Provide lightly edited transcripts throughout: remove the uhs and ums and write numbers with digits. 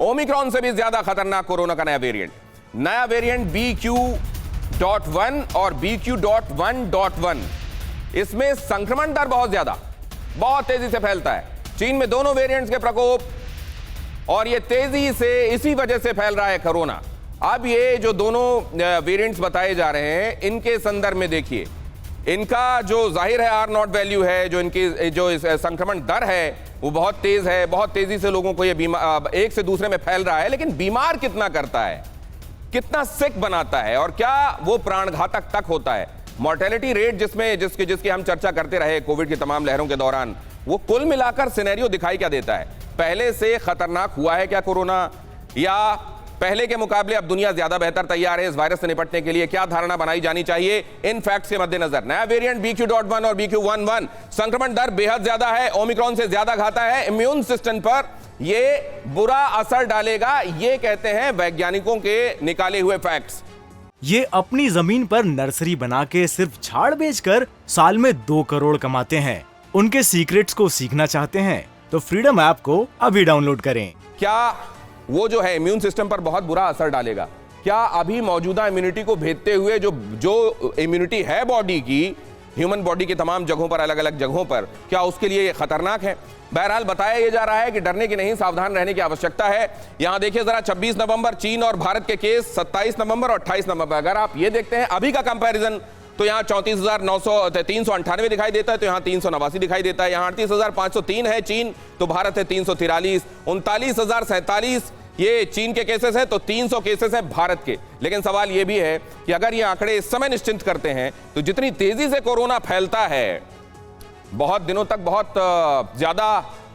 Omicron से भी ज्यादा खतरनाक कोरोना का नया वेरिएंट BQ.1 और BQ.1.1। इसमें संक्रमण दर बहुत तेजी से फैलता है। चीन में दोनों वेरिएंट्स के प्रकोप और ये तेजी से इसी वजह से फैल रहा है कोरोना। अब ये जो दोनों वेरिएंट्स बताए जा रहे हैं, इनके संदर्भ में देखिए, इनका जो जाहिर है R0 वैल्यू है, जो इनकी जो संक्रमण दर है वो बहुत तेज है, बहुत तेजी से लोगों को ये एक से दूसरे में फैल रहा है। लेकिन बीमार कितना करता है, कितना सिक बनाता है और क्या वो प्राणघातक तक होता है। मॉर्टेलिटी रेट जिसकी हम चर्चा करते रहे कोविड की तमाम लहरों के दौरान, वो कुल मिलाकर सिनेरियो दिखाई क्या देता है? पहले से खतरनाक हुआ है क्या कोरोना, या पहले के मुकाबले अब दुनिया ज्यादा बेहतर तैयार है इस वायरस से निपटने के लिए? क्या धारणा बनाई जानी चाहिए इन फैक्ट्स के मद्देनजर? नया वेरिएंट BQ.1 और BQ.1.1, संक्रमण दर बेहद ज्यादा है, ओमिक्रॉन से ज्यादा घातक है, इम्यून सिस्टम पर ये बुरा असर डालेगा, ये कहते हैं वैज्ञानिकों के निकाले हुए फैक्ट्स। ये अपनी जमीन पर नर्सरी बना के सिर्फ झाड़ बेचकर साल में 2 करोड़ कमाते हैं। उनके सीक्रेट्स को सीखना चाहते हैं तो फ्रीडम ऐप को अभी डाउनलोड करें। क्या वो जो है इम्यून सिस्टम पर बहुत बुरा असर डालेगा? क्या अभी मौजूदा इम्यूनिटी को भेदते हुए जो इम्यूनिटी है बॉडी की, ह्यूमन बॉडी की तमाम जगहों पर, अलग अलग जगहों पर, क्या उसके लिए ये खतरनाक है? बहरहाल बताया यह जा रहा है कि डरने की नहीं, सावधान रहने की आवश्यकता है। यहां देखिए जरा 26 नवंबर चीन और भारत के केस, 27 नवंबर और 28 नवंबर। अगर आप ये देखते हैं अभी का कंपैरिजन, तो यहाँ 34,398 दिखाई देता है, तो यहाँ 389 दिखाई देता है। यहाँ 38,503 है चीन, तो भारत है 343। 39,047 ये चीन के केसेस है, तो 300 केसेस है भारत के। लेकिन सवाल ये भी है कि अगर ये आंकड़े इस समय निश्चिंत करते हैं, तो जितनी तेजी से कोरोना फैलता है, बहुत दिनों तक बहुत ज्यादा,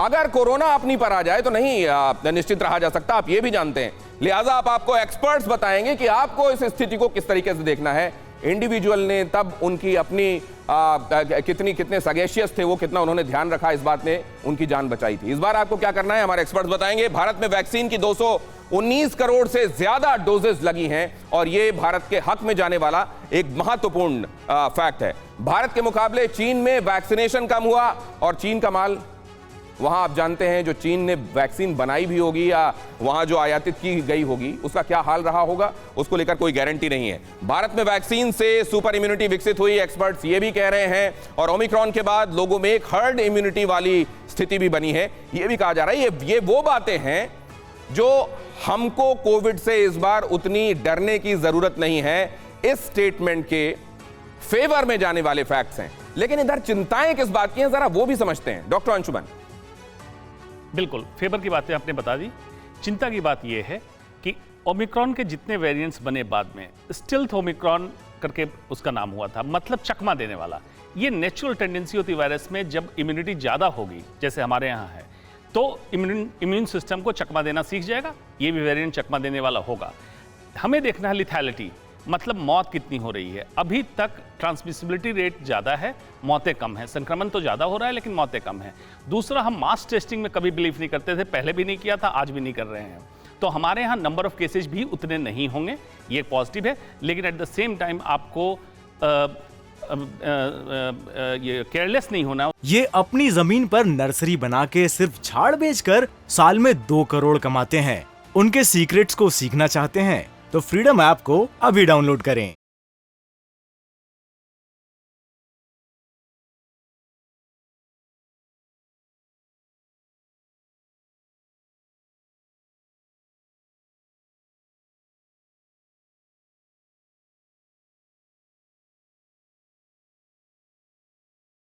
अगर कोरोना अपनी पर आ जाए तो नहीं निश्चित रहा जा सकता, आप ये भी जानते हैं। लिहाजा आपको एक्सपर्ट्स बताएंगे कि आपको इस स्थिति को किस तरीके से देखना है। इंडिविजुअल ने तब उनकी अपनी कितने सगेशियस थे वो, कितना उन्होंने ध्यान रखा, इस बात ने उनकी जान बचाई थी। इस बार आपको क्या करना है हमारे एक्सपर्ट्स बताएंगे। भारत में वैक्सीन की 219 करोड़ से ज्यादा डोजेस लगी हैं और ये भारत के हक में जाने वाला एक महत्वपूर्ण फैक्ट है। भारत के मुकाबले चीन में वैक्सीनेशन कम हुआ और चीन का माल, वहां आप जानते हैं जो चीन ने वैक्सीन बनाई भी होगी या वहां जो आयातित की गई होगी, उसका क्या हाल रहा होगा, उसको लेकर कोई गारंटी नहीं है। भारत में वैक्सीन से सुपर इम्यूनिटी विकसित हुई, एक्सपर्ट्स ये भी कह रहे हैं, और ओमिक्रॉन के बाद लोगों में एक हर्ड इम्यूनिटी वाली स्थिति भी बनी है, ये भी कहा जा रहा है। ये वो बातें हैं जो हमको कोविड से इस बार उतनी डरने की जरूरत नहीं है, इस स्टेटमेंट के फेवर में जाने वाले फैक्ट्स हैं। लेकिन इधर चिंताएं किस बात की हैं, जरा वो भी समझते हैं। डॉक्टर अंशुमन। बिल्कुल, फेवर की बातें आपने बता दी। चिंता की बात यह है कि ओमिक्रॉन के जितने वेरिएंट्स बने बाद में, स्टिल्थ ओमिक्रॉन करके उसका नाम हुआ था, मतलब चकमा देने वाला। ये नेचुरल टेंडेंसी होती है वायरस में, जब इम्यूनिटी ज़्यादा होगी, जैसे हमारे यहाँ है, तो इम्यून सिस्टम को चकमा देना सीख जाएगा। ये भी वेरिएंट चकमा देने वाला होगा। हमें देखना है लिथैलिटी, मतलब मौत कितनी हो रही है। अभी तक ट्रांसमिसिबिलिटी रेट ज़्यादा है, मौतें कम हैं। संक्रमण तो ज़्यादा हो रहा है लेकिन मौतें कम हैं। दूसरा, हम मास टेस्टिंग में कभी बिलीव नहीं करते थे, पहले भी नहीं किया था, आज भी नहीं कर रहे हैं। तो हमारे यहाँ नंबर ऑफ केसेज भी उतने नहीं होंगे, ये पॉजिटिव है। लेकिन एट द सेम टाइम आपको ये केयरलेस नहीं होना। ये अपनी जमीन पर नर्सरी बना के सिर्फ झाड़ बेचकर साल में 2 करोड़ कमाते हैं। उनके सीक्रेट्स को सीखना चाहते हैं तो फ्रीडम ऐप को अभी डाउनलोड करें।